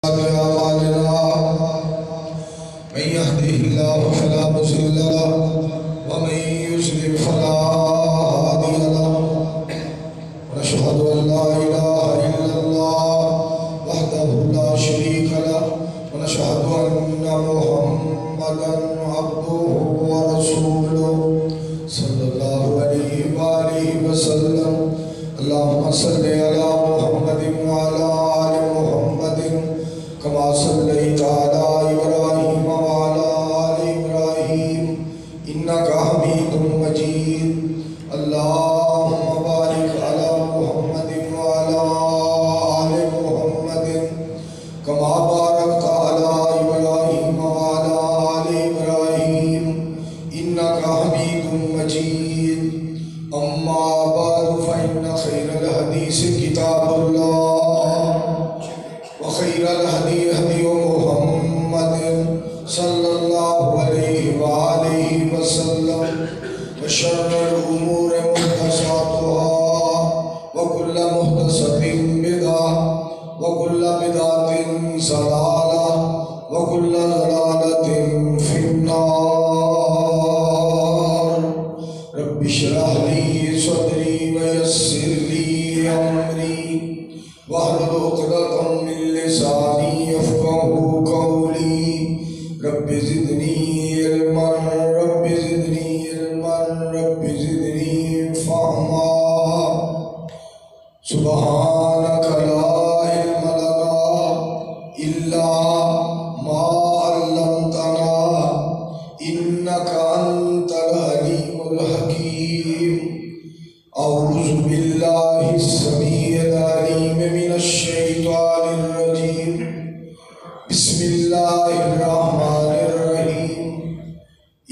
أعمالنا من يهده الله فلا مضل له ومن يضلل فلا هادي له ونشهد أن لا إله إلا الله وحده لا شريك له ونشهد أن محمدا عبده ورسوله صلى الله عليه وآله وسلم. اللهم صل على محمد وعلى آل محمد كما صليت على إبراهيم وعلى آل إبراهيم إنك حميد مجيد. اللهم بارك على محمد وعلى آل محمد كما باركت على إبراهيم وعلى آل إبراهيم إنك حميد مجيد. أما بعد فإن خير الحديث كتاب الله وخير الهدي هدي محمد صلى الله عليه وآله وسلم وشر الأمور محدثاتها وكل محدثة بدعة وكل بدعة ضلالة وكل ضلالة في النار. رب اشرح لي صدري ويسر لي أمري واحلل عقدة من لساني يفقهوا قولي. رب زدني علما رب زدني علما رب زدني فهما. سبحانك لا علم لنا إلا ما علمتنا إنك أنت العليم الحكيم. أعوذ بالله السميع العليم من الشيطان الرجيم. بسم الله الرحمن الرحيم.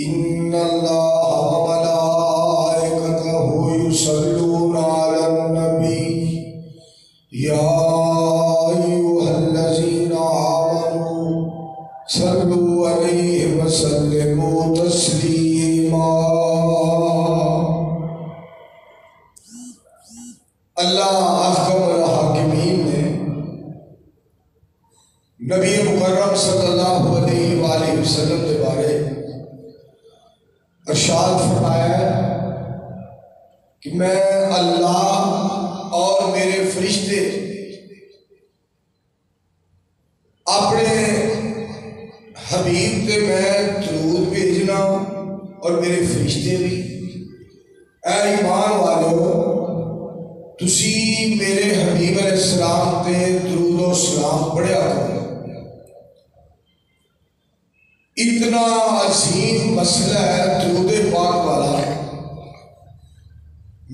إن الله وملائكته يصلون على النبي يا أيها الذين آمنوا صلوا عليه وسلموا تسليما. اللہ احکم الحاکمین نے نبی مکرم صلی اللہ علیہ وآلہ وسلم کے بارے ارشاد فرمایا ہے کہ میں اللہ اور میرے فرشتے اپنے حبیب تے میں درود بھیجنا اور میرے فرشتے بھی. اے ایمان والو تسی میرے حبیب علیہ السلام تے درود و سلام پڑھیا کرو. اتنا عظیم مسئلہ ہے درود پاک والا.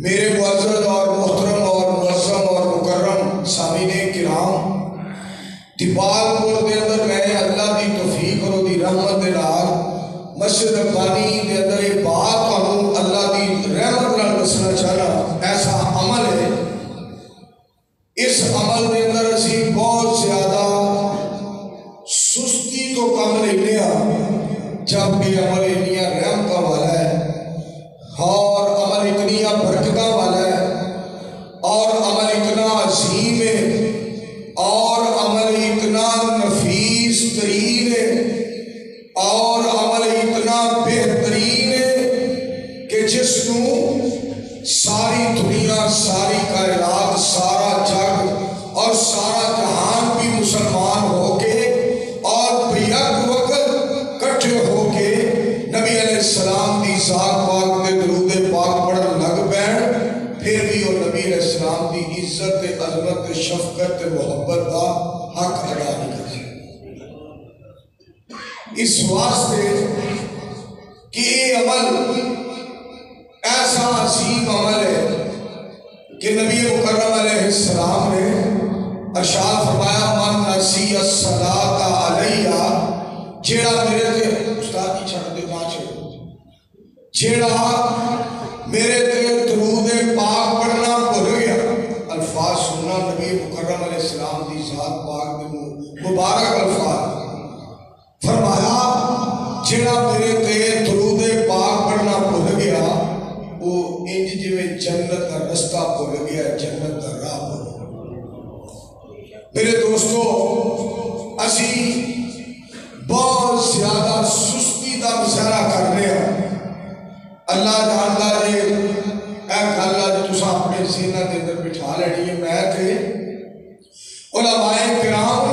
میرے معزز اور محترم اور معظم اور مکرم سامعین کرام، دیپال پور دے اندر میں اللہ دی توفیق اور دی رحمت دے نال مسجد ربانی دے اندر ایک بات تانوں اللہ دی رحمت نال دسنا چاہنا. ایسا عمل ہے، اس عمل دے اندر اسی بہت زیادہ سستی تو کم لینے جبکہ عمل اتنی رحمت والا ہے اور عمل اتنی برکت والا ہے اور عمل اتنا عظیم ہے اور عمل اتنا نفیس ترین ہے اور عمل اتنا بہترین ہے کہ جس کو ساری دنیا، ساری کائنات، سارا جگ اور سارا جہان بھی مسلمان ہو کے اور بیک وقت کٹھے ہو کے نبی علیہ السلام دی ذات پاک دے درود پاک پڑھن لگ پین، پھر بھی وہ نبی علیہ السلام دی عزت، عظمت، شفقت، محبت دا حق ادا نہیں کر سکتے. اس واسطے کہ یہ عمل ایسا عظیم عمل ہے کہ نبی مکرم علیہ السلام نے ارشاد فرمایا من نسی الصلاۃ علیہ، جیڑا میرے تے استاد کی چھڑ دے پانچے، جیڑا میرے تے درود پاک پڑھنا بھول گیا. الفاظ سننا نبی مکرم علیہ السلام دی ذات پاک دے مبارک الفاظ. فرمایا جیڑا میرے تے درود پاک پڑھنا بھول گیا وہ انج جویں جنت کا رستہ بھول گیا، جنت کا راہ بھول گیا. میرے دوستو اسی بہت زیادہ سستی کا مظاہرہ کر رہے ہیں. اللہ جانتا جی اے گل اج تساں اپنے سینہ دے اندر بٹھا لینی ہے. میں تے علماء کرام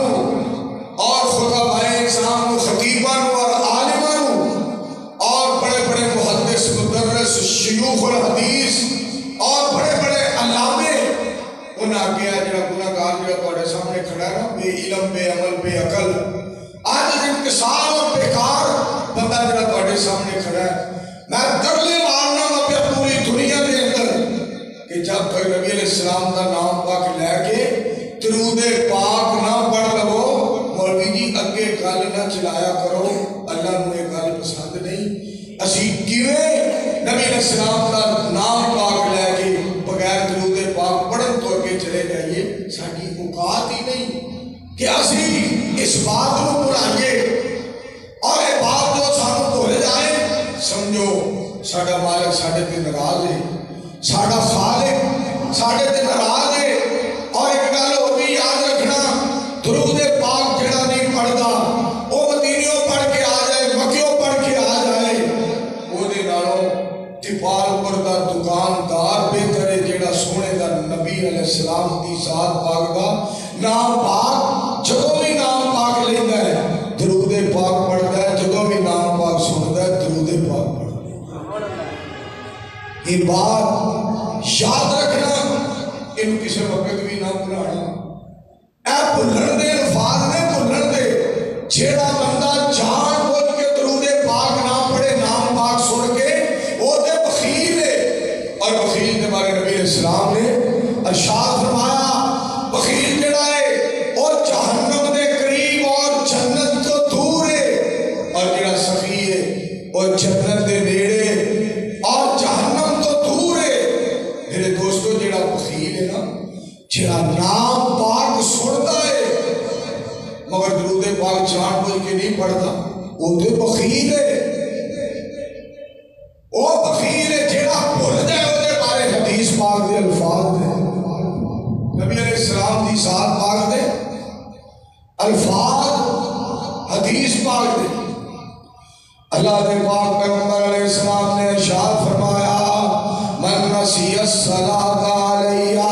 اور خطباء اعظام خطیباں اور عالماں اور بڑے بڑے محدث مدرس شیوخ الحدیث اور بڑے بڑے علامے انہاں کیا جڑا گناہگار جڑا تواڈے سامنے کھڑا ہے نا، بے علم بے عمل بے عقل آج انکسار اور بیکار بندہ جڑا تواڈے سامنے کھڑا ہے، میں ترلے مارنا اپنی پوری دنیا دے اندر کہ جب تک نبی علیہ السلام کا نام پاک لے کے درود پاک نہ پڑھ لو، مولوی جی اگے گل نہ چلایا کرو، اللہ نو یہ گل پسند نہیں. اسی کیویں نبی علیہ السلام کا نام پاک لے کے بغیر درود پاک پڑھن تو اگے چلے جائیے؟ ساری اوقات ہی نہیں کہ اسی اس بات کو بھلائیے اور یہ بات جو سانو بھول جائے. سمجھو ساڈا مالک ساڈے تے ناراض ہے، ساڈا خالق ساڈے تے ناراض ہے. اور ایک گل ہو بھی یاد رکھنا، درود پاک جڑا نہیں پڑھدا وہ مدینیوں پڑھ کے آ جائے، مکیوں پڑھ کے آ جائے، وہ دے نالوں تپال پور دا دکاندار بہتر ہے جڑا سونے دا نبی علیہ السلام دی ذات پاک دا نام پاک جدوں بھی نام پاک لیندا ہے درود پاک پڑھدا ہے، جدوں بھی نام پاک سندا ہے درود پاک پڑھدا ہے. یہ بات یاد رکھنا، ان کسی وقت بھی نہ بھلانا. اے بھلن دے الفاظ نے بھلن دے، جیڑا بندہ جان بوجھ کے درود پاک نہ پڑھے نام پاک سن کے وہ تے بخیل ہے. اور بخیل کے بارے نبی علیہ السلام نے ارشاد فرمایا بخیل جڑا ہے وہ جہنم دے قریب اور جنت تو دور ہے، اور جڑا سخی ہے وہ جنت دے نیڑے اور جہنم تو دور ہے. میرے دوستو جڑا بخیل ہے نا، جڑا نام پاک سنتا ہے مگر درود پاک جان بوجھ کے نہیں پڑھتا، وہ تے بخیل ہے. وہ بخیل ہے جڑا بھول جائے وہ دے بارے حدیث پاک دے الفاظ دے، نبی علیہ السلام دی ذات پاک دے الفاظ حدیث پاک دے. اللہ دے پاک پیغمبر علیہ السلام نے ارشاد فرمایا من نسی الصلاۃ علیہ،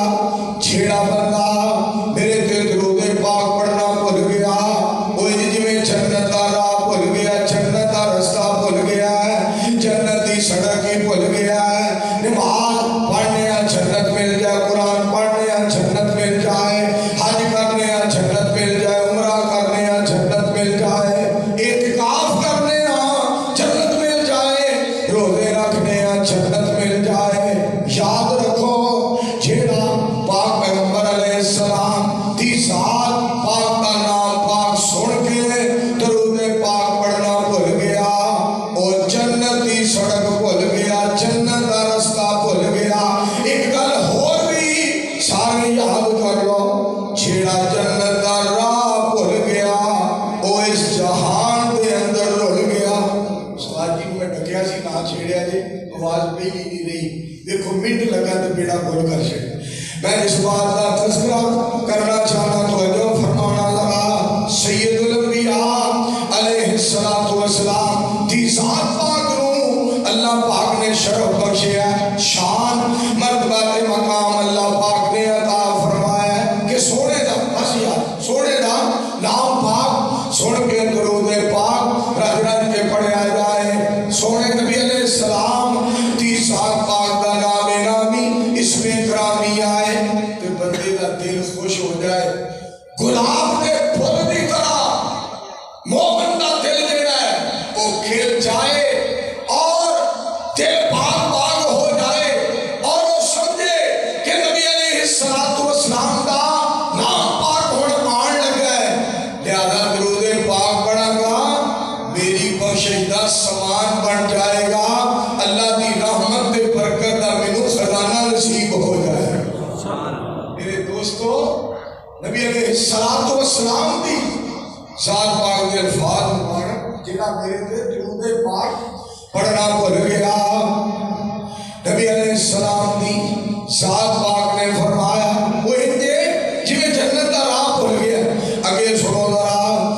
جھیڑا بندہ میرے تے درود پاک پڑھنا بھول گیا، وہ جویں جنت دا راہ بھول گیا، جنت دا رستہ بھول گیا ہے، جنت دی سڑک ہی بھول گیا ہے. نماز پڑھنے جنت مل جائے، قرآن پڑھنے جنت مل جائے، حج کرنے جنت مل جائے، عمرہ کرنے جنت مل جائے، اعتکاف کرنے جنت مل جائے، روزے رکھنے جنت مل جائے. یاد رکھو جیڑا پاک پیغمبر علیہ السلام دی ذات پاک کا نام پاک سن کے درود پاک پڑھنا بھول گیا، اور جنت دی سڑک بھول گیا، جنت دا رستہ بھول گیا. ایک گل اور بھی سارے یاد کر لو، جیڑا جنت دا راہ بھول گیا وہ اس جہان دے اندر رل گیا. استاد جی میں ڈکیا سی نہ چھیڑیا جی، آواز پہ ہی نہیں رہی، دیکھو منٹ لگا تو بیڑا گول کر چھڑ. میں اس بات کا تذکرہ کرنا چاہتا توجہ فرمانا لگا، سید الانبیاء علیہ السلام دی ذات پاک نو اللہ پاک نے شرف بخشیا ہے، شان مرتبہ مقام اللہ پاک نے عطا فرمایا ہے کہ سونے دا بس یار سونے دا نام پاک سن کے درود پاک رج رج کے پڑھیا جائے. سونے نبی علیہ السلام دی ذات پاک دا نام نامی اس میں گرامی آئے کہ بندے دا دل خوش ہو جائے. گلاب کے پھول کی طرح مومن دا دل جڑا ہے وہ کھل جائے اور دل باغ باغ ہو جائے اور وہ سمجھے کہ نبی علیہ السلام دا نام پاک ہونا آن لگا ہے، لہذا درود پاک پڑھا گا میری بخشش دا سامان بن جائے گا، اللہ دی رحمت دے برکت دا مینوں خزانہ نصیب ہو جائے. میرے دوستو نبی علیہ السلام دی ذات پاک دے الفاظ مبارک جنہاں میرے تے درود پاک پڑھنا بھول گیا. نبی علیہ السلام دی ذات پاک نے فرمایا وہ انجے جویں جنت دا راہ بھول گیا. اگے سنو ذرا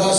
10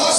10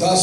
10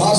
10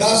10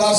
10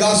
10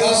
10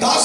10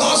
10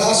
10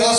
10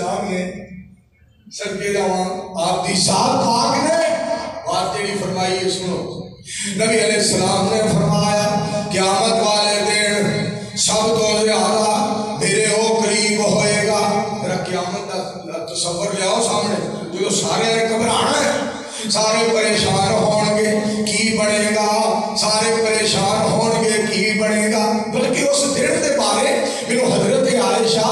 السلام نے صدقے جاواں آپ دی ذات پاک نے بات جڑی فرمائی ہے سنو. نبی علیہ السلام نے فرمایا قیامت والے دن سب تو زیادہ میرے او قریب ہوئے گا. میرا قیامت کا تصور لے آؤ سامنے. جو سارے نے گھبرانا ہے, سارے پریشان ہون گے کی بنے گا, سارے پریشان ہون گے کی بنے گا. بلکہ اس دن دے بارے میرے حضرت عائشہ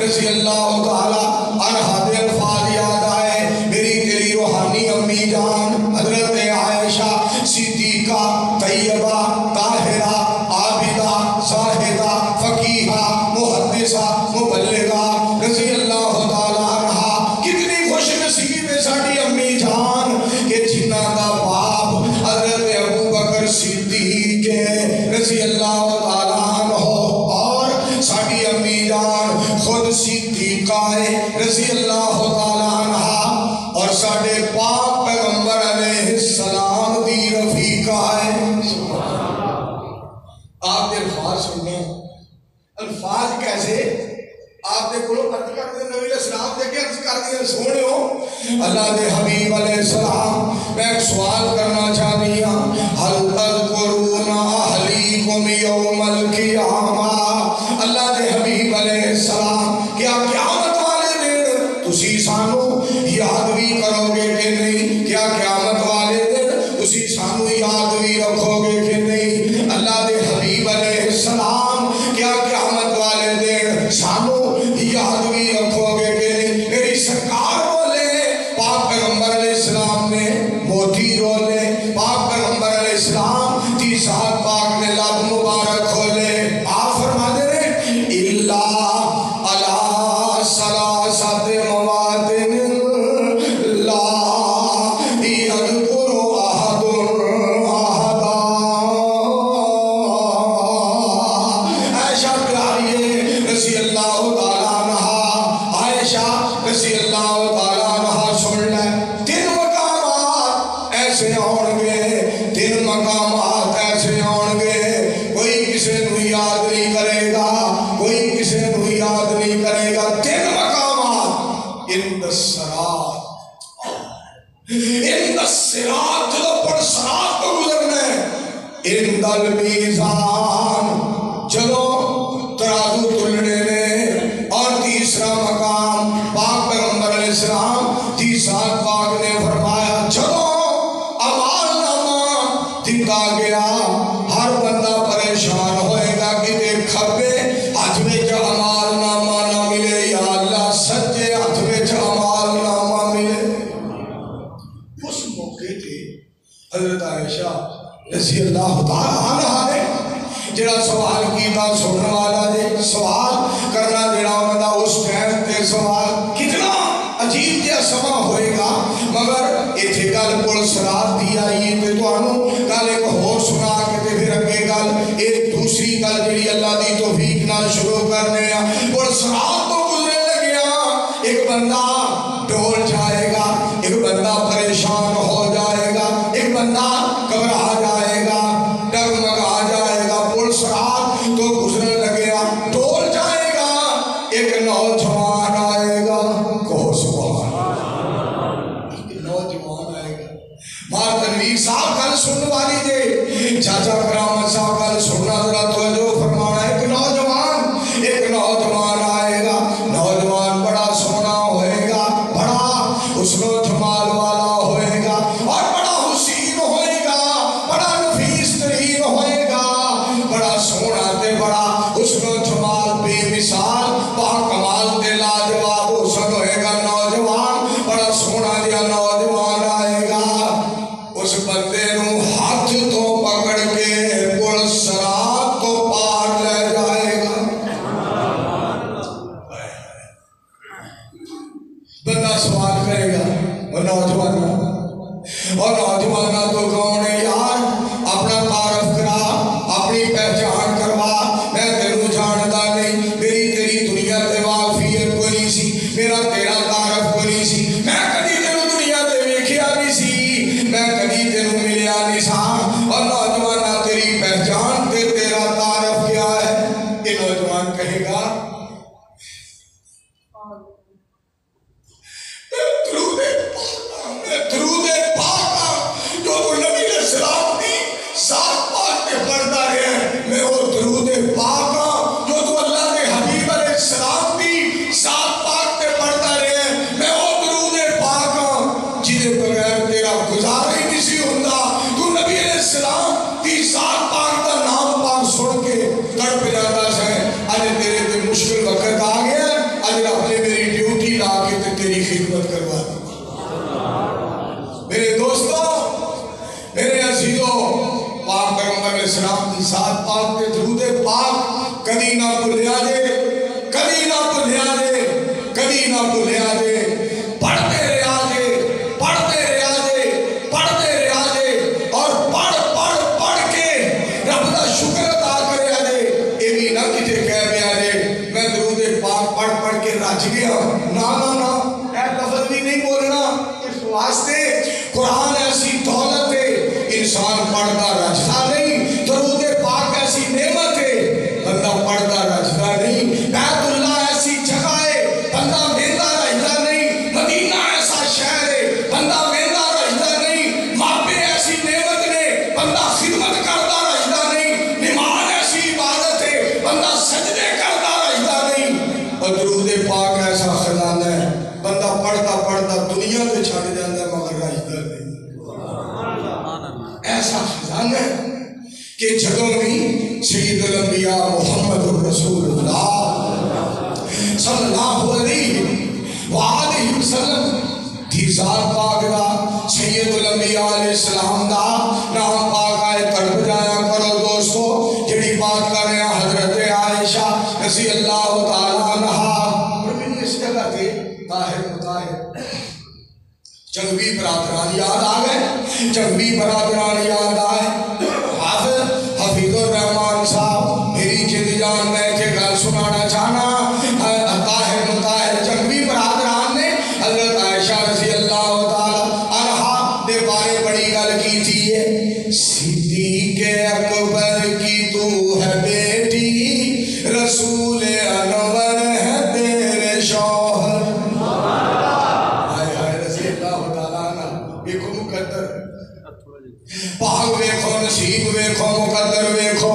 رضی اللہ تعالی عنہا دے الفاظ یاد آئے. میری تیری روحانی امی جان حضرت عائشہ صدیقہ طیبہ طاہرہ عابدہ زاہدہ فقیہہ محدثہ مبلغہ رضی اللہ تعالی عنہا کتنی خوش نصیب ہے ساڈی امی جان کہ جنہ دا باپ حضرت ابو بکر صدیق رضی اللہ تعالی عنہ اور ساڈی امی جان خود صدیقہ رضی اللہ تعالی عنہا اور ساڈے پاک پیغمبر علیہ السلام دی رفیقہ ہے. آپ دے الفاظ سننے الفاظ کیسے آپ دے کلو عرض کر دیں. نبی علیہ السلام دے کے عرض کر دیں سونے ہو اللہ دے حبیب علیہ السلام. میں ایک سوال کرنا چاہتی ہوں. حل تذکرون اہلیکم یوم القیامہ. اللہ دے حبیب علیہ السلام کیا قیامت والے دن تسی سانو یاد بھی کرو گے کہ نہیں؟ کیا قیامت والے دن تسی سانو یاد بھی رکھو گے کہ نہیں؟ اللہ دے حبیب علیہ السلام کیا قیامت والے دن سانو یاد بھی رکھو گے کہ نہیں؟ میری سرکار بولے, پاک پیغمبر علیہ السلام نے موتی رولے, پاک پیغمبر علیہ السلام تی ذات پاک نے لب مبارک کھولے. آپ فرما دے رہے اللہ علی ثلاثت موادن لا یذکر احد احدا. عائشہ پیاری رضی اللہ تعالی عنہا, عائشہ رضی اللہ تعالی عنہا سن لے. تین مقامات ایسے ہون گے, تین مقامات ایسے ہون گے, کوئی کسی نو یاد نہیں کرے گا, کوئی کسی نو یاد نہیں کرے گا. تین مقامات ان الصراط, ان الصراط جو پر صراط کو گزرنا ہے, ان المیزان چلو ترازو تلنے نے, اور تیسرا مقام پاک پیغمبر علیہ السلام تی ذات پاک نے فرمایا چلو اعمال نامہ دکھا گیا. ہر بندہ پریشان ہوئے گا کہ دیکھ کھبے ہاتھ میں اعمال نامہ نہ ملے, یا اللہ سجے ہاتھ میں اعمال نامہ ملے. اس موقع تھے حضرت عائشہ رضی اللہ تعالی عنہا نے جڑا سوال کیتا سننے والا دے سوال کرنا جڑا انہاں دا اس ٹائم تے سوال کتنا عجیب جہا سما ہوئے گا. مگر ایتھے گل پل صراط دی آئی تے تانوں گل ایک ہور سنا کے تے پھر اگے گل ایک دوسری گل جڑی اللہ دی توفیق نال شروع کرنے آ. پل صراط تو گزرے لگیا, ایک بندہ ڈول جائے گا, ایک بندہ پریشان ہو جائے گا, ایک بندہ گھبرا جائے گا, ڈگمگا جائے گا. پل صراط تو گزرنے لگیا, ڈول جائے گا, ایک نوجوان آئے گا. کہو سبحان اللہ. ایک نوجوان آئے گا. مار تنویر صاحب گل سننے والی دے, چاچا کرامت صاحب گل سننا ذرا توجہ فرمانا. ایک نوجوان دی ذات پاک تے درود پاک کدی نہ بھولیا جے، کدی نہ بھولیا جے، کدی نہ بھولیا جے، پڑھتے رہا جے، پڑھتے رہا جے، پڑھتے رہا جے، اور پڑھ پڑھ پڑھ کے رب دا شکر ادا کریا جے۔ اے بھی نہ کتے کہہ گیا جے میں درود پاک پڑھ پڑھ کے رج گیا، نا نا نا، اے لفظ بھی نہیں بولنا۔ اس واسطے قرآن ایسی دولت ہے، انسان پڑھتا رجتا نہیں، درود پاک ایسی نعمت ہے، بندہ پڑھتا رجتا نہیں، بیت اللہ ایسی جگہ ہے، بندہ ویندا رجتا نہیں، مدینہ ایسا شہر ہے، بندہ ویندا رجتا نہیں، ماپے ایسی نعمت نے، بندہ خدمت کرتا رجتا نہیں، نماز ایسی عبادت ہے، بندہ سجدے کرتا رجتا نہیں، اور درود پاک ایسا خزانہ ہے، بندہ پڑھتا پڑھتا دنیا تے چھڑ جاتا ہے مگر رجتا نہیں۔ ایسا خزانہ ہے کہ جدوں بھی سید الانبیاء محمد الرسول اللہ صلی اللہ علیہ وآلہ وسلم دی ذات پاک دا، سید الانبیاء علیہ السلام دا نام پاک آئے تڑپ جایا کرو دوستو۔ جڑی بات کر رہے ہیں حضرت عائشہ رضی اللہ تعالیٰ عنہ، اور میں نے اس جگہ تے طاہر مطاہر جنگوی برادران یاد آ گئے، جنگوی برادران یاد آئے، حفیظ الرحمان صاحب میری جد جان میں کہ گل سنانا چاہنا، طاہر مطاہر جنگوی برادران نے حضرت عائشہ رضی اللہ تعالی عنہا دے بارے بڑی گل کی تھی ہے، صدیق اکبر کی تو ہے بیٹی، رسول انور ہے تیرے شوہر۔ ویکھو مقدر پاک، ویکھو نصیب، ویکھو مقدر، ویکھو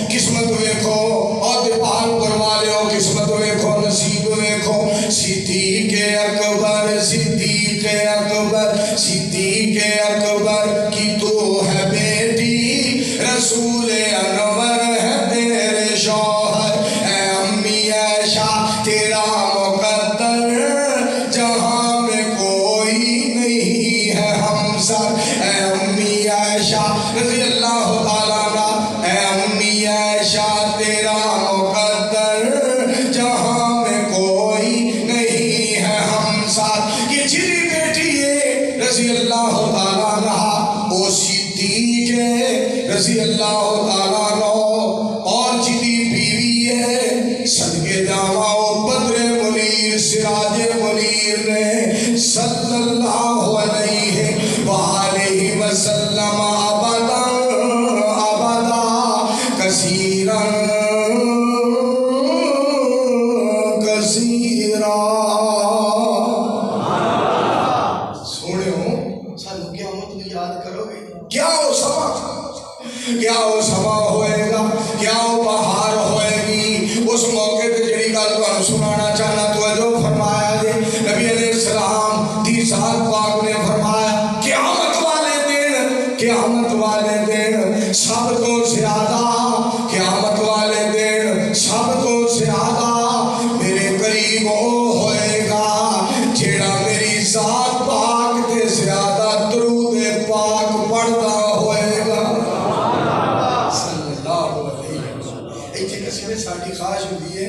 قسمت، ویکھو اور پاک پروالے ہو قسمت، ویکھو نصیب، ویکھو صدیق اکبر، صدیق اکبر، صدیق اکبر کی تو ہے بیٹی، رسول انور ہے تیرے شوہر، اے امی عائشہ تیرا مقدر جہاں میں کوئی نہیں ہے ہمسر، اے امی عائشہ رضی اللہ تعالیٰ عنہ، اے امی عائشہ تیرا مقدر جہاں میں کوئی نہیں ہے ہمسر۔ یہ جری بیٹی ہے رضی اللہ تعالیٰ عنہ، وہ صدیق ہے رضی اللہ تعالیٰ عنہ، اور جدی بیوی ہے صدقے جاواں وہ بدر منیر سراج منیر نے صلی اللہ علیہ وآلہ وسلم ابدا ابدا کثیرا کثیرا۔ سونے ہوں سانو قیامت میں یاد کرو گے، کیا وہ سما، کیا وہ سما ہوئے گا، کیا وہ بہار ہوئے گی۔ اس موقع تے جڑی گل تانوں سنانا چاہنا توجہ فرمایا جے، نبی علیہ السلام دی ذات پاک نے فرمایا قیامت والے دن، قیامت والے دن سب تو زیادہ، قیامت والے دن سب تو زیادہ میرے قریب وہ ہوئے گا جیڑا میری ذات پاک تے زیادہ درود پاک پڑھتا ہوئے گا صلی اللہ علیہ وسلم۔ ایتھے کسی نے ساڈی خواہش ہوئی ہے،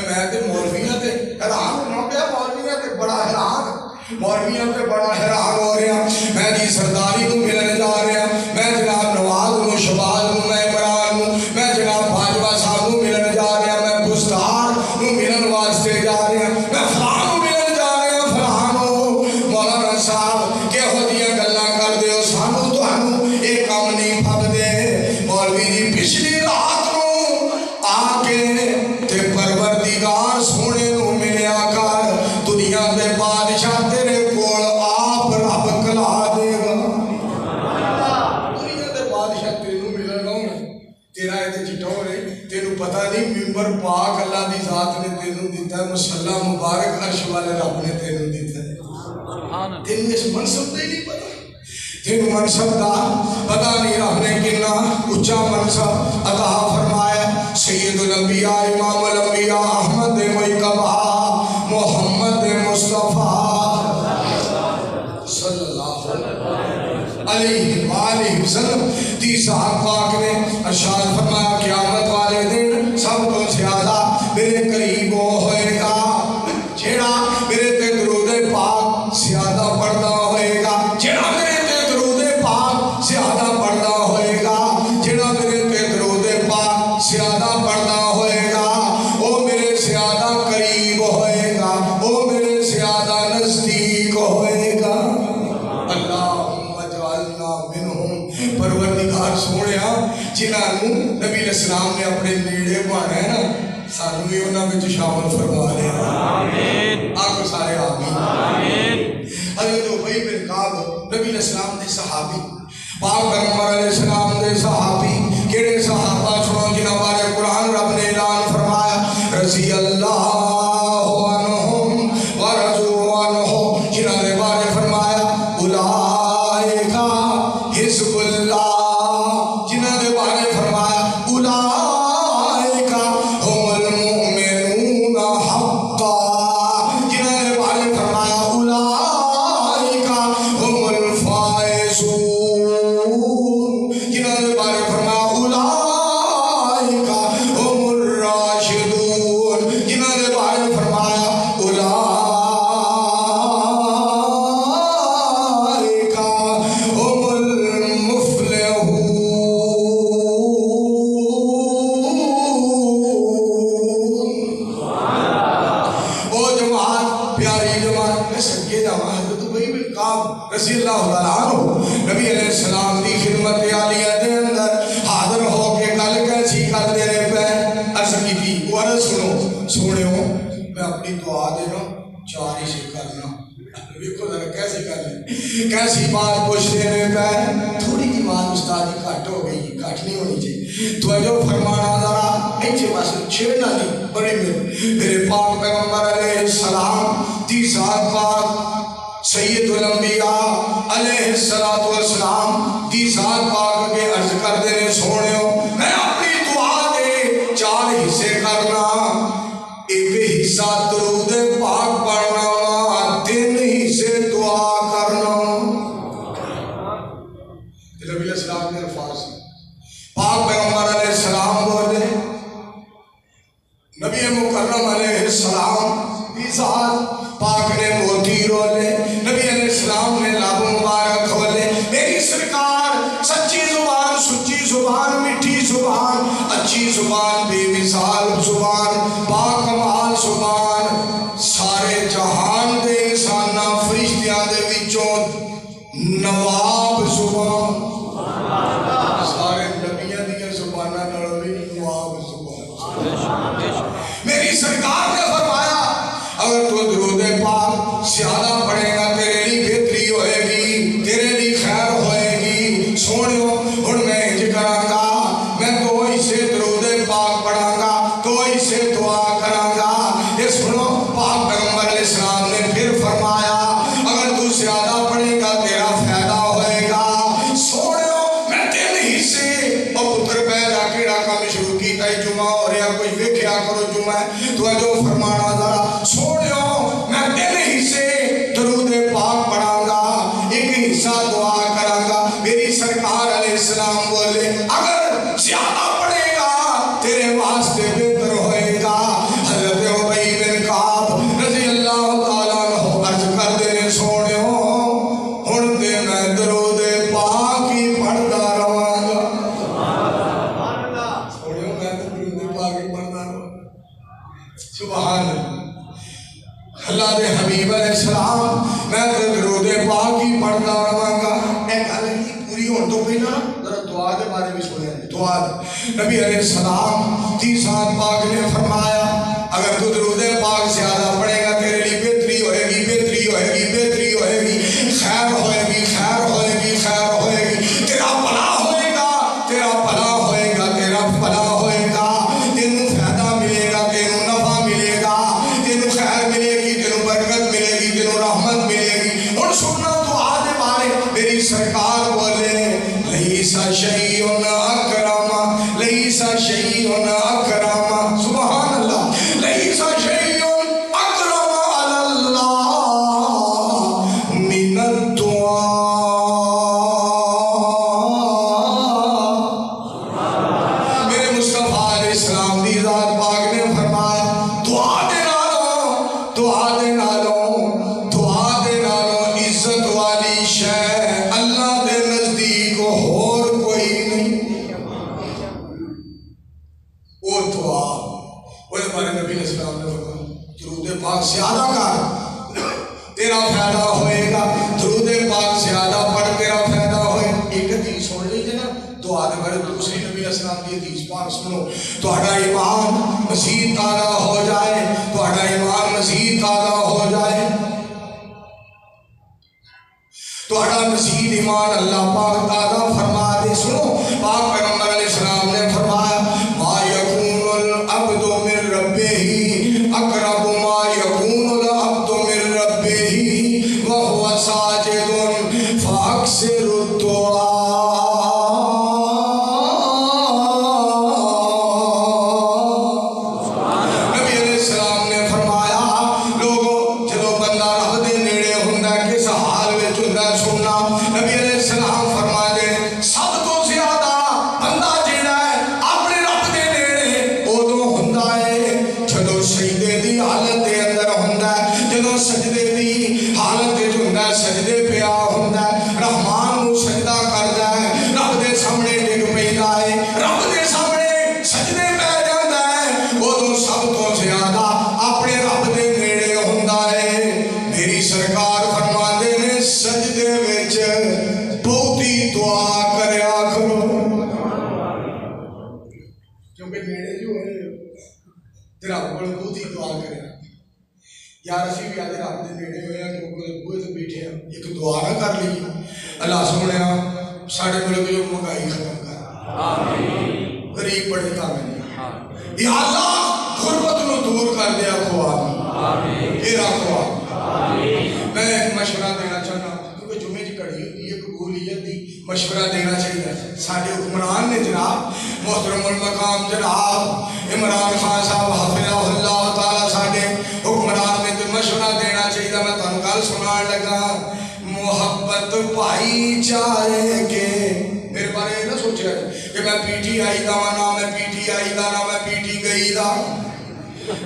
میں تے مولویاں تے حیران ہونا پیا، مولویاں تے بڑا حیران، مولویاں تے بڑا حیران ہو رہا، میں جی سرداری نو ملن جا رہا، میں جناب نواز نو، شباز نو، میں عمران نو، میں جناب باجوہ صاحب نو ملن جا رہا، میں بستار نو ملن واسطے جا رہا، میں فلاں نو ملن جا رہا، فلاں نو۔ مولانا صاحب کہو دیاں گلاں کر دیو، سانو تانوں ایک کام نہیں پھب دے۔ مولوی جی پچھلی رات نو آ کے تے پروردگار سونے نو ملیا کر، دنیا دے بادشاہ تیرے کول آپ رب کلا دے گا۔ دنیا دے بادشاہ تینوں ملن گا، تیرا ایتے چٹور ہے، تینوں پتہ نہیں ممبر پاک اللہ دی ذات نے تینوں دیتا ہے، مسلح مبارک عرش والے رب نے تینوں دیتا ہے، تینوں اس منصب دے نہیں پتہ، تینوں منصب دا پتہ نہیں رب نے کنا اچھا منصب عطا فرمایا۔ سید الانبیاء امام الانبیاء احمد مجتبیٰ محمد مصطفیٰ صلی اللہ علیہ وآلہ وسلم دی ذات پاک نے ارشاد فرمایا نبی علیہ السلام نے اپنے نیڑے بانا ہے نا سانو بھی انہاں وچ شامل فرما لیا آمین آکھو سارے آمین حضرت ابی بن کعب نبی علیہ السلام دے صحابی پاک پیغمبر علیہ السلام دے صحابی کیڑے صحابہ سنو جنہاں بارے قرآن رب نے اعلان فرمایا رضی اللہ عنہم ورضوا عنہ جنہاں دے بارے فرمایا اولئک حزب اللہ جنہاں دے بارے فرمایا اولئک هم المؤمنون حقا جنہاں دے بارے فرمایا اولئک هم الفائزون جنہاں دے بارے فرمایا اولئک هم الراشدون جنہاں دے بارے فرمایا اولئک هم المفلحون او جماعت پیاری جماعت میں سکے جاواں حضرت ابی بن کعب رضی اللہ تعالیٰ عنہ نبی علیہ السلام دی خدمت عالیہ دے اندر حاضر ہو کے گل کیسی کر دے رہے پہ عرض کی تھی وہ عرض سنو میں اپنی دعا دینا چار ہی سے کرنا دیکھو ذرا کیسی کر لیں کیسی بات پوچھ دے رہے پہ تھوڑی کی بات استادی کٹ ہو گئی کٹ نہیں ہونی چاہیے تو جو فرمانا ذرا ایچے بس چھیڑنا نہیں بڑی میرے پاک پیغمبر علیہ السلام دی ذات پاک سید الانبیاء علیہ السلام دی ذات پاک کے عرض کر دینے سونے ہو میں اپنی دعا دے چار حصے کرنا ایک حصہ درود پاک پڑھنا تین حصے دعا کرنا نبی علیہ السلام نے الفاظ پاک پیغمبر علیہ السلام بولے نبی مکرم علیہ السلام کی ذات پاک نے موتی رولے نبی علیہ السلام نے لب مبارک کھولے میری سرکار سچی زبان سچی زبان میٹھی زبان اچھی زبان بے مثال زبان باکمال زبان سارے جہان دے انسانہ فرشتیاں دے وچوں نواب زبان سارے نبیاں دیا زبانہ نڑوی نواب زبان میری سرکار نے فرمایا اگر تو درود پاک زیادہ پڑھے گا تیرے لیے بہتری ہوئے گی تیرے لیے خیر ہوئے گی سونیو اور میں انج کراں گا میں کوئی سے درود پاک پڑھاں گا کوئی سے دعا کراں گا یہ سنو پاک پیغمبر علیہ السلام نے پھر فرمایا اگر تو زیادہ پڑھے گا تیرا فائدہ ہوئے گا سونیو میں تین حصے اور پتر پیدا کیڑا کام شروع کیتا ہے جمعہ اور یا کوئی ویکھیا کرو جمعہ تو جو فرمانا ذرا سونیو میں تین حصے درود پاک پڑھاں گا ایک حصہ دعا کراں گا میری سرکار علیہ السلام بولے اگر زیادہ پڑھے گا تیرے واسطے بہتر ہوئے گا حضرت ابی بن کعب رضی اللہ تعالیٰ عنہ عرض کر دینے سونیو ہن تے میں درود پاک ہی پڑھدا رہاں گا سونیو میں درود پاک ہی پڑھدا رہاں سبحان اللہ دے حبیب علیہ السلام میں درود پاک ہی پڑھدا رہاں گا ایک گل نہیں پوری ہون تو پہلا ذرا دعا دے بارے میں سنیں دعا نبی علیہ السلام کی ذات پاک نے فرمایا اگر تو درود پاک زیادہ پڑھے گا تیرے لیے بہتری ہوئے گی بہتری ہوئے گی بہتری ہوئے گی خیر ہوئے گی خیر ہوئے گی خیر ہوئے گی تیرا بھلا ہوئے گا تیرا بھلا ہوئے گا تیرا بھلا ہوئے گا تینوں فائدہ ملے گا تینوں نفع ملے گا تینوں خیر ملے گی تینوں برکت ملے گی تینوں رحمت ملے گی اور سننا دعا دے بارے میری سرکار بولے لیسا شیئن اکرم لیسا شیئن اکرم سبحان اللہ لیسا شیئن اکرم علی اللہ من الدعا میرے مصطفیٰ علیہ السلام دی ذات پاک نے فرمایا دعا دے نالوں عزت والی شے اللہ دے نزدیک اور کوئی نہیں وہ دعا وہ ہمارے نبی علیہ السلام نے فرمایا درود پاک زیادہ کر تیرا فائدہ ہوئے گا درود پاک زیادہ پڑھ تیرا فائدہ ہوئے ایک چیز سن لیجیے نا دعا دے بارے دوسری نبی علیہ السلام کی حدیث پاک سنو، تہاڈا ایمان مزید تازہ ہو جائے، تہاڈا ایمان مزید تازہ ہو جائے، تہاڈا مزید ایمان اللہ پاک تازہ فرما دے۔ سنو پاک پیغمبر علیہ السلام نے فرمایا ما یکون العبد من ربہ اقرب ما یکون العبد من ربہ وہو ساجد فاکثر الدعاء۔ نبی علیہ السلام نے فرمایا لوگوں جدو بندہ رب دے نیڑے ہوندا کس حال وچ ہوندا سننا، نبی علیہ السلام فرما دے سب تو زیادہ بندہ جیڑا ہے اپنے رب دے نیڑے ادو ہوندا ہے جدو سجدے دی حالت دے اندر ہوندا ہے، جدو سجدے دی حالت وچ ہوندا ہے، سجدے پیا ہوندا ہے، رحمان نو سجدہ کردا ہے، رب دے سامنے ڈگ پیندا ہے، رب دے سامنے سجدے پہ جاندا ہے، ادو سب تو زیادہ اپنے رب دے نیڑے ہوندا ہے۔ میری سرکار فرماندے نے سجدے وچ بہتی دعا کریا کرو، کیونکہ نیڑے جو ہے تیرا بڑھ بہتی دعا کریا یار اسی بھی آدھے رب دے نیڑے ہوئے ہیں کیونکہ بوئے سے بیٹھے ہیں ایک دعا نہ کر لی اللہ سونے ساڑھے ملک جو مہنگائی ختم کر، غریب بڑے کامل، یا اللہ غربت نو دور کر دیا کھو آمین، پھر آکھو آمین۔ میں ایک مشورہ دینا چاہنا کیونکہ جمعے کی کڑی ہوتی ہے قبولیت دی مشورہ دینا چاہیے ساڑھے حکمران نے جناب محترم المقام جناب عمران خان صاحب حفظہ اللہ تعالیٰ ساڑھے حکمران نے مشورہ دینا چاہیے میں تم گل سنان لگا محبت بھائی چارے کے میرے بارے نہ سوچا کہ میں پی ٹی آئی دا نہ میں پی ٹی آئی دا نہ میں پی ٹی گئی دا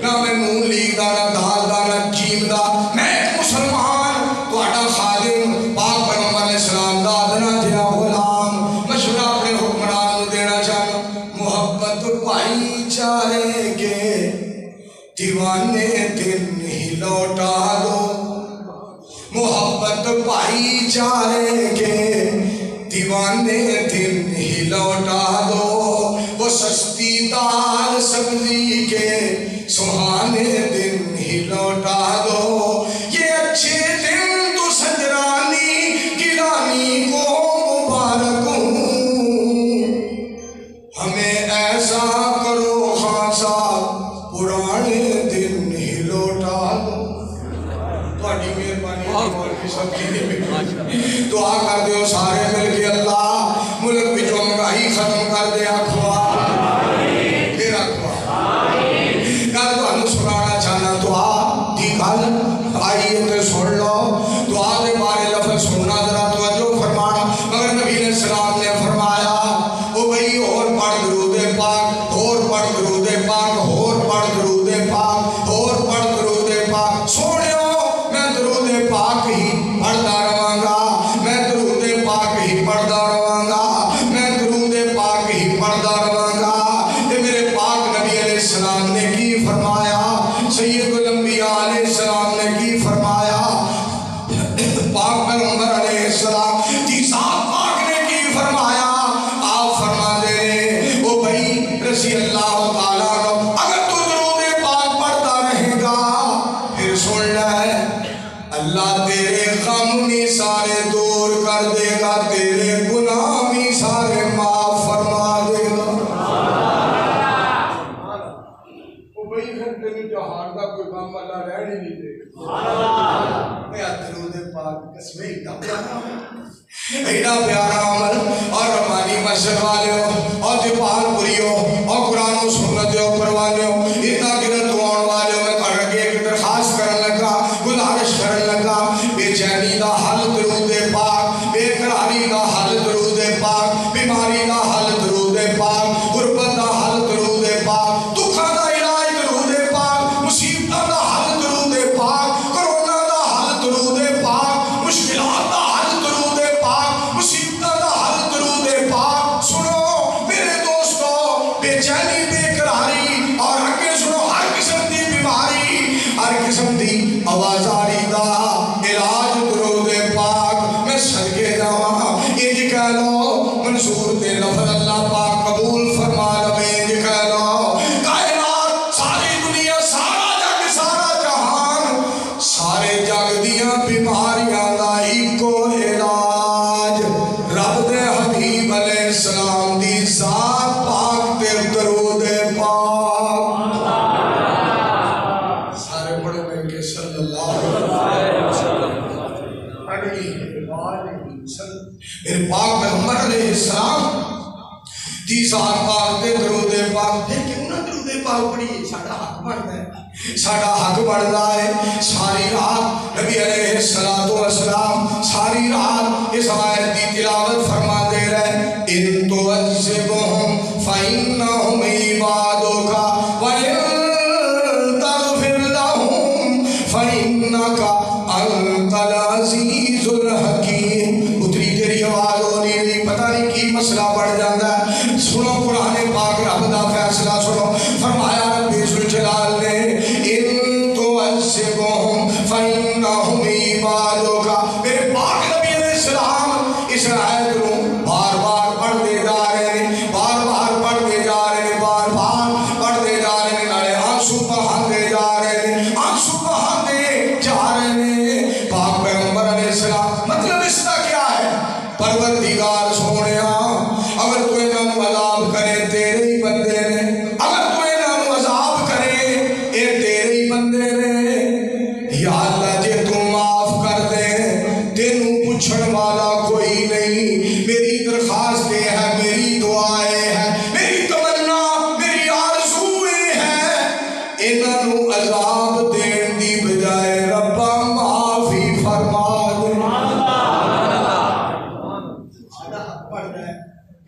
نہ میں نون لیگ دا نہ دال دا نہ چیم دا، میں ایک مسلمان تہاڈا خادم پاک پیغمبر علیہ السلام دا ادنا جہا غلام مشورہ اپنے حکمران نو دینا چاہنا محبت بھائی چارے کے دیوانے دن ہی لوٹا دو، محبت بھائی چارے کے دیوانے دن ہی لوٹا دو، وہ سستی دال سبزی کے سہانے دن ہی لوٹا دو، یہ اچھے دن تو سجرانی گرانی کو مبارک ہوں، ہمیں ایسا کرو خان صاحب پرانے دن ہی لوٹا دو۔ تہاڈی مہربانی مولوی صاحب کی دعا کر دیو سارے مل کے اللہ ملک وچوں مہنگائی ختم کر دے آکھو آمین، پھر آکھو آمین۔ گل تہانوں سنانا چاہنا دعا دی گل آئیے تے سن لو، دعا دے بارے لفظ سننا ذرا توجہ فرمانا، مگر نبی علیہ السلام نے فرمایا او بھئی اور پڑھ درود پاک، اور پڑھ درود پاک، اور پڑھ درود پاک، اور پڑھ درود پاک، سونیو میں درود پاک ہی پڑھدا رہاں گا، میں درود پاک ہی پڑھدا رہاں گا، میں درود پاک ہی پڑھدا رہاں گا۔ تے میرے پاک نبی علیہ السلام نے کی فرمایا، سید الانبیاء علیہ السلام نے کی فرمایا، پاک پیغمبر علیہ السلام کی ذات پاک نے کی فرمایا، آپ فرما دے او بھائی رضی اللہ تعالیٰ عنہ اگر تو درود پاک پڑھتا رہے گا پھر سن لے اللہ تیرے غم بھی سارے دور کر دے گا، تیرے گناہ بھی سارے معاف فرما دے گا۔ او بھائی پھر تینوں جہان دا کوئی غم اللہ رہنے نہیں دے گا۔ میں درود پاک قسمیں ایڈا پیارا ایڈا پیارا عمل اور ربانی مسجد والوں اور دیپال پوریوں اور قرآن و سنت و پروانوں اتنا گرد دعاؤں والوں میں کر کے ایک درخواست کرن لگا، گزارش کرن لگا، بے چینی دا حل درود پاک، بے قراری دا حل درود پاک، بیماری دا حل درود پاک، غربت دا حل درود پاک، دکھا دا علاج درود پاک، مصیبت دا حل درود پاک، کرونا دا حل درود پاک، مشکلات دا حل درود پاک، مصیبت دا حل درود پاک۔ سنو میرے دوستو، بے چینی بے قراری اور آگے سنو ہر قسم دی بیماری، ہر قسم دی آوازاری دا علاج درود پاک۔ میں صدقے جاواں انج کہہ لو منصور تے لفظ اللہ پاک قبول میرے پاک پیغمبر علیہ السلام دی ذات پاک دے درود پاک پھر کیوں نہ درود پاک پڑھیے؟ ساڈا حق بنتا ہے، ساڈا حق بنتا ہے۔ ساری رات نبی علیہ السلام ساری رات اس آیت کی تلاوت فرما دے رہے، ان تعذبہم فإنہم عبادک وإن تغفر لہم فإنک انت العزیز الحکیم۔ اتری تیری آواز ہونی نہیں، پتہ نہیں کی مسئلہ بڑھ جاتا ہے۔ سنو قرآن پاک رب دا فیصلہ سنو، فرمایا رب ذوالجلال نے ان تعذبہم فإنہم عبادک۔ میرے پاک نبی علیہ السلام اس آیت کو بار بار پڑھتے جا رہے ہیں، بار بار پڑھتے جا رہے ہیں، بار بار پڑھتے جا رہے ہیں، نالے آنسو بہاندے جا رہے ہیں، آنسو بہاندے جا رہے ہیں۔ پاک پیغمبر علیہ السلام مطلب اس کا کیا ہے؟ پروردگار سونیا اگر تو انہوں عذاب کرے تیرے ہی بندے نے، اگر تو انہوں عذاب کرے اے تیرے ہی بندے نے، یا اللہ جے تو معاف کر دے تینوں پوچھن والا کوئی نہیں۔ میری درخواست یہ ہے، میری دعائیں ہے، میری تمنا، میری آرزویں ہے، انہوں عذاب دین دی بجائے ربا معافی فرما دے۔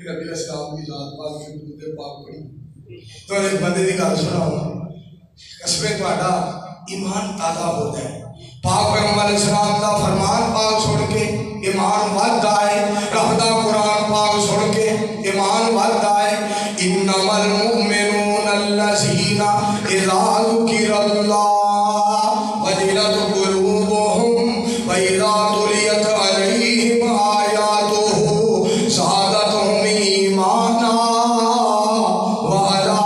نبی اسلام کی ذات پاک کی درود پاک پڑھی تو ایک بندے دی گل سناؤں، قسمیں تہاڈا ایمان تازہ ہو جائے۔ پاک پیغمبر علیہ السلام دا فرمان پاک سن کے ایمان ود آئے، رب دا قرآن پاک سن کے ایمان ود آئے۔ انما المؤمنون الذین اذا ذکر اللہ وجلت قلوبہم واذا تلیت علیہم آیاتہ زادتہم ایمانا وعلی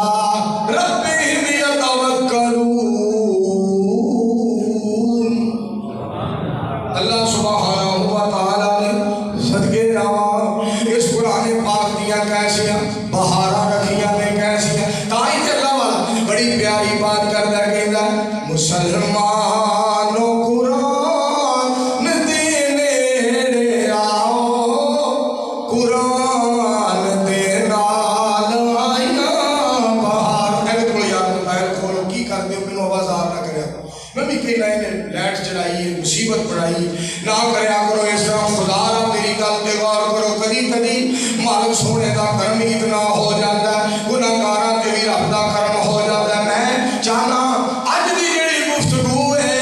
ربہم یتوکلون۔ اللہ سبحانہ و تعالیٰ نے صدقے جاواں اس قرآن پاک دیاں کیسیاں بہاراں رکھیاں نے کیسیاں، تائیں تے اللہ والا بڑی پیاری بات کردا ہے، کہندا ہے مسلمانوں قرآن دے نیڑے آؤ، قرآن دے نال آئیاں بہار۔ اگر کوئی یاد موبائل کھولو کی کر دیو مینوں آوازار نہ کریا، میں بھی کئی لائٹ چلائیے مصیبت پڑھائی نہ کریا کرو اس طرح۔ خدا را میری گل تے غور کرو، کدی کدی مالک سونے دا کرم اتنا ہو جاتا ہے، گناہگاراں تے بھی رب دا کرم ہو جاتا ہے۔ میں چاہنا اج دی جڑی گفتگو ہے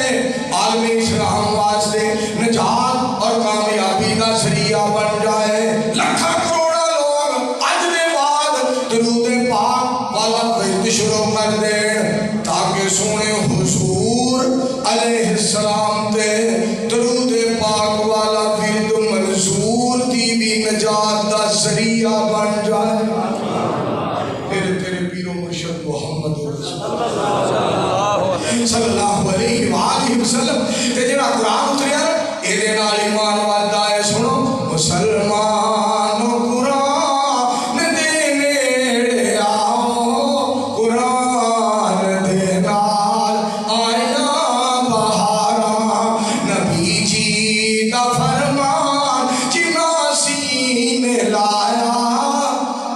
عالم اسلام واسطے نجات اور کامیابی دا ذریعہ بن جائے۔ لکھاں کروڑاں لوگ اج دے بعد درود پاک والا ورد شروع کر دین تاکہ سونے حضور علیہ السلام تے درود پاک والا ورد منظور دی بھی نجات دا ذریعہ بن جائے۔ تیرے پیر و مرشد محمد رسول صلی اللہ علیہ وآلہ وسلم تے جڑا قرآن اتریا اے دے نال ایمان ودا ہے۔ سنو مسلمانوں قرآن دے نیڑے آؤ، قرآن دے نال آئیاں بہاراں، نبی جی دا فرمان جنہاں سینے لایا،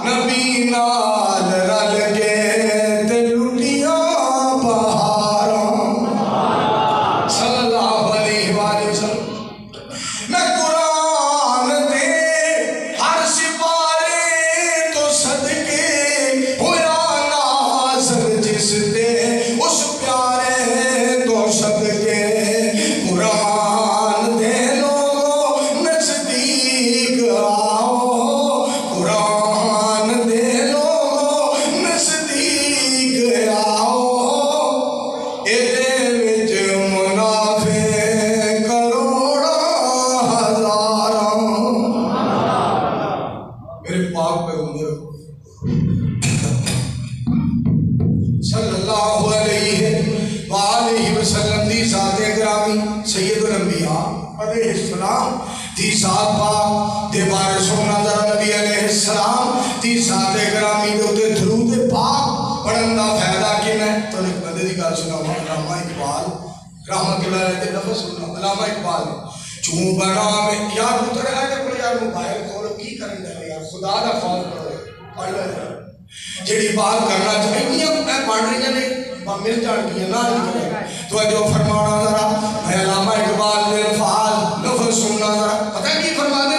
نبی نال رل کے تے لٹیاں بہاراں۔ صلی اللہ علیہ وآلہ وسلم میں قرآن دے ہر سپارے تو صدقے ہویا ناصر، جس دے اس پیارے تو صدقے، قرآن دے لوگوں نزدیک آؤ، قرآن دے لوگوں نزدیک آؤ، اے دے وچ منافع کروڑاں ہزاراں۔ میرے پاک پیغمبر صلی اللہ علیہ وآلہ وسلم دی ذات گرامی سید الانبیاء علیہ السلام دی ذات پاک دے بارے سونا ذرا نبی علیہ السلام دی ذات گرامی دے اتے درود پاک پڑھن دا فائدہ کن ہے؟ تو ایک بندے دی گل سنا علامہ اقبال رحمت اللہ علیہ لفظ سننا، علامہ اقبال چوں بنا میں یاد اتر ہے کہ کوئی یار موبائل کھولو کی کرن دے یار خدا دا خوف کرو پڑھ لو جڑی بات کرنا چاہیے میں پڑھ رہی ہیں مل جان گیا نہ نکلے تو جو فرمانا ذرا میں علامہ اقبال نے الفاظ لفظ سننا ذرا پتہ ہے کی فرمانے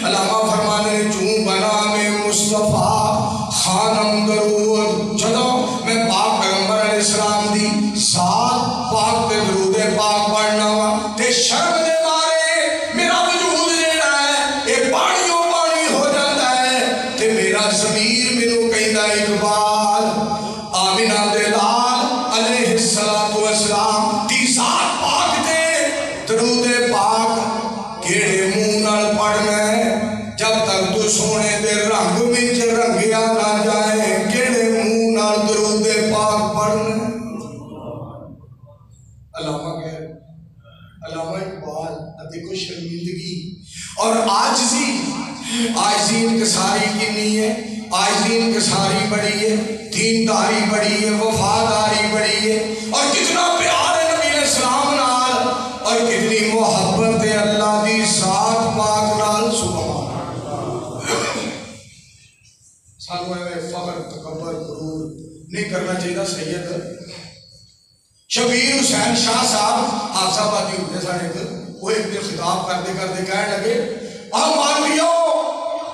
علامہ فرمانے چوں بنا میں مصطفیٰ خانم درود چلو میں پاک پیغمبر علیہ السلام دی ساتھ پاک پہ درود پاک پڑھنا وا تے شرم دے مارے میرا وجود جڑا ہے اے پانیوں پانی ہو جاتا ہے تے میرا ضمیر مینوں کہندا اقبال آمینہ دے لال علیہ السلام دی ذات پاک دے درود پاک کیڑے منہ نال پڑھنا ہے جب تک تو سونے دے رنگ وچ رنگیا نہ جائے کیڑے منہ نال درود پاک پڑھنا ہے علامہ اقبال دیکھو شرمندگی اور عاجزی انکساری کنی ہے عاجزی انکساری بڑی ہے دینداری بڑی ہے وفاداری بڑی ہے اور کتنا پیار ہے نبی علیہ السلام نال اور کتنی محبت ہے اللہ دی ذات پاک نال سبحان سانو ایویں فخر تکبر غرور نہیں کرنا چاہیے سید شبیر حسین شاہ صاحب حافظ آبادی ہوتے سارے وہ ایک دن خطاب کرتے کرتے کہنے لگے مولویوں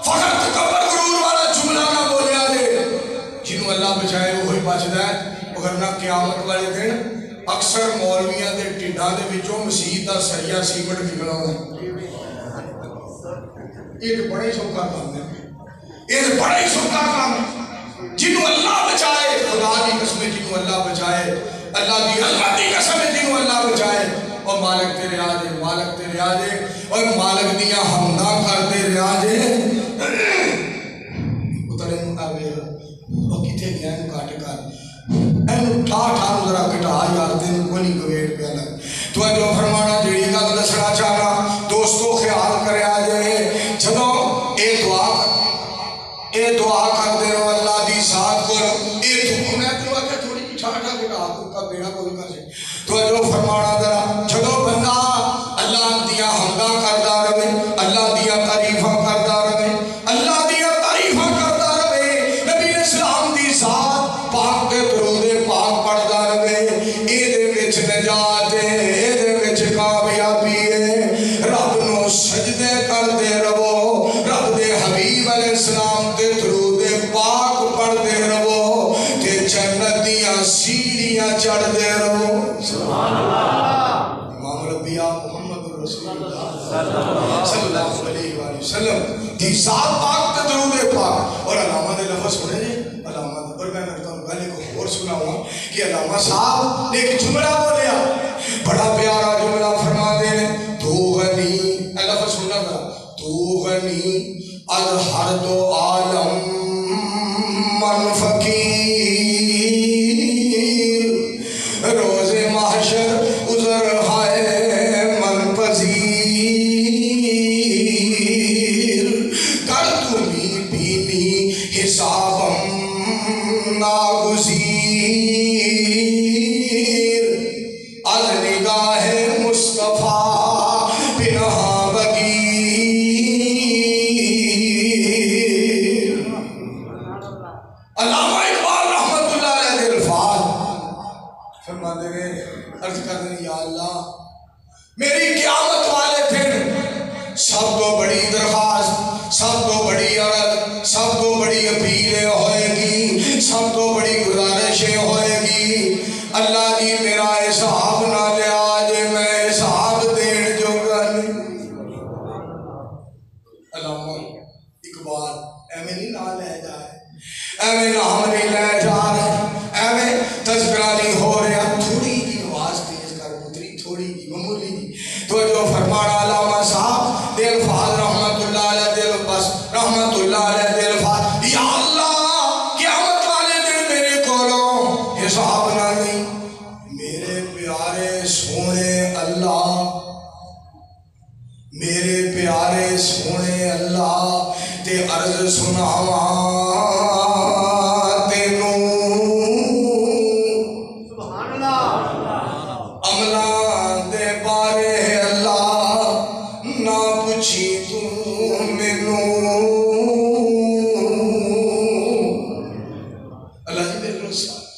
فخر تکبر غرور والا جملہ نہ بولیا دے جنہوں اللہ بچائے وہی بچدا ہے ورنہ قیامت والے دن اکثر مولویاں دے ٹھڈاں دے وچوں مسیح دا سریا سیمنٹ نکلنا ہے یہ بڑے سوکھا کام ہے جنہوں اللہ بچائے خدا دی قسم جنہوں اللہ بچائے اللہ دی قسم جنہوں اللہ بچائے اور مالک تیرے آجے اور مالک دیا حمدہ کرتے ریاجے اترے مطابع وہ کتے گیا انہوں کاٹے کر انہوں ٹھا ذرا کٹا یار دن کو نہیں گویٹ پہ الگ تو جو فرمانا جڑی گا دسنا چاہنا دوستو خیال کرے آجے جدوں اے دعا کر دے رو اللہ دی ساتھ کو اے دعا میں تو آکے تھوڑی ٹھاٹا کٹا کا بیڑا بول کر سے تو جو فرمانا ذرا جدوں بندہ اللہ دیا حمدہ کردہ رہے اللہ دیا تعریفہ کردہ رہے اللہ دیا تعریفہ کردہ رہے نبی اسلام دی ذات پاک دے درود پاک پڑھدہ رہے اے دے وچ نجات اے دے وچ کامیابی ہے رب نو سجدے کر دے رہو رب دے حبیب علیہ السلام دے درود پاک پڑھ دے رہو تے جنت دیاں سیڑھیاں چڑھ دے رہو سبحان اللہ امام الانبیاء محمد رسول اللہ صلی اللہ علیہ وآلہ وسلم دی ذات پاک تے درود پاک اور علامہ دے لفظ سنے جی علامہ دے اور میں کرتا ہوں گالے کو اور سنا ہوں کہ علامہ صاحب نے ایک جملہ بولیا بڑا پیارا جملہ فرما دے تو غنی لفظ سننا تھا تو غنی الہر دو عالم من فقیر روز محشر عذر ہائے من پذیر کر تمی بینی حسابم ناگزیر از نگاہ مصطفیٰ پنہا بگیر علامہ اقبال رحمت اللہ علیہ دے الفاظ فرما دے رہے عرض کر دیں یا اللہ میری قیامت والے دن سب کو بڑی درخواست سب کو بڑی عرض سب کو بڑی اپیلیں ہوئے گی سب کو بڑی گزارشیں ہوئے گی اللہ جی میرا حساب نہ لے آج میں حساب دین جو گن علامہ اقبال ایمیں نہیں نہ لے جائے ایویں نام نہیں لے جا رہے ایویں تذکرہ نہیں ہو رہا تھوڑی کی آواز تیز کر پتری تھوڑی کی معمولی کی تو جو فرمانا علامہ صاحب دے الفاظ رحمت اللہ علیہ دے بس رحمت اللہ علیہ دے الفاظ یا اللہ قیامت والے دن میرے کولوں حساب نہ نہیں میرے پیارے سونے اللہ میرے پیارے سونے اللہ تے عرض سناواں عملان دے بارے اللہ نہ پوچھی تو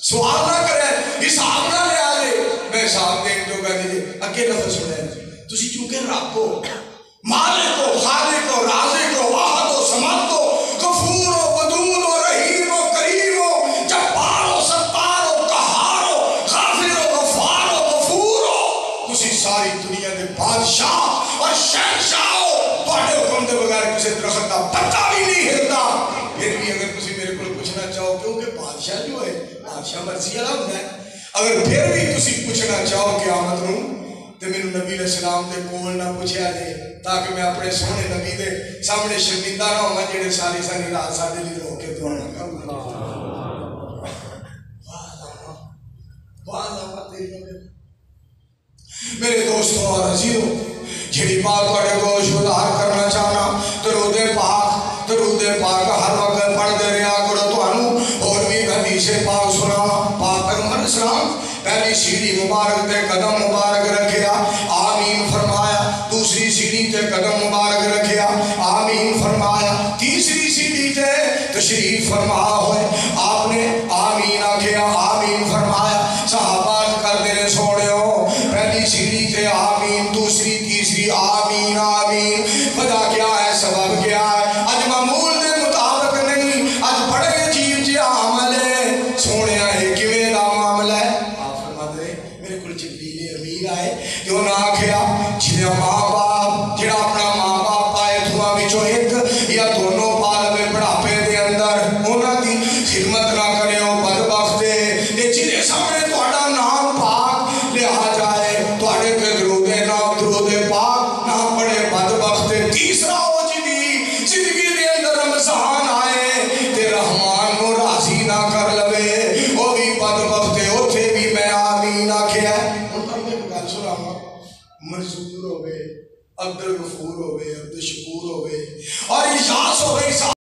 سوال نہ کرے حساب نہ لے آجے میں حساب دین جو گا دیجے اگے لفظ سنے تسی چونکہ رب ہو مالک ہو خالق ہو رازق ہو واحد ہو سمد ہو غفور ہو ودود ہو رحیم ہو کریم ہو جبار ہو ستار ہو قہار ہو غافر ہو غفار ہو غفور ہو تسی ساری دنیا دے بادشاہ اور شہنشاہ ہو تواڈے حکم دے بغیر کسی درخت دا پتا بھی نہیں ہلدا پھر بھی اگر تسی میرے کو پوچھنا چاہو کیونکہ بادشاہ جو ہے بادشاہ مرضی والا ہوتا ہے اگر پھر بھی تسی پوچھنا چاہو قیامت نوں تے مینوں نبی علیہ السلام دے کول نہ پوچھیا جے تاکہ میں اپنے سونے نبی دے سامنے شرمندہ نہ ہوں جڑے ساری ساری رات ساڈے لیے رو کے دعا نہ کروں میرے دوستوں اور عزیزوں جڑی بات تواڈے کو شودار کرنا چاہنا درود پاک ہر وقت پڑھتے رہا کرو تانوں اور بھی حدیث پاک سنا پاک پیغمبر اسلام پہلی سیڑھی مبارک تے قدم مبارک رکھیا آمین فرمایا دوسری سیڑھی تے قدم مبارک رکھیا آمین فرمایا تیسری سیڑھی تے تشریف فرما ہوئے آپ نے آمین آکھیا آمین فرمایا صحابہ کر دینے سوڑے ہو پہلی سیڑھی تے آمین دوسری تیسری آمین آمین وجہ کیا ہے سبب کیا ہے اج معمول دے مطابق نہیں اج بڑے عجیب جی عمل ہے سونے آئے کیویں دا معاملہ ہے آپ فرما دے میرے کل جبریل امین آئے کہ انہاں آکھیا جڑا ماں باپ جڑا اپنا ماں باپ پائے دھواں وچوں ایک یا دونوں پالوے بڑھاپے دے اندر انہاں دی خدمت نہ کرے او بدبخت ہے تے جڑے سامنے تہاڈا نام پاک لیا جائے تہاڈے تے درود پاک نہ پڑھے بدبخت ہے تیسرا او جی زندگی دے اندر رمضان آئے تے رحمان نو راضی نہ کر لوے او بھی بدبخت ہے اوتھے بھی میں آمین آکھیا ہے ہن تانوں ایک گل سناواں منظور ہوے عبد الغفور ہوے عبد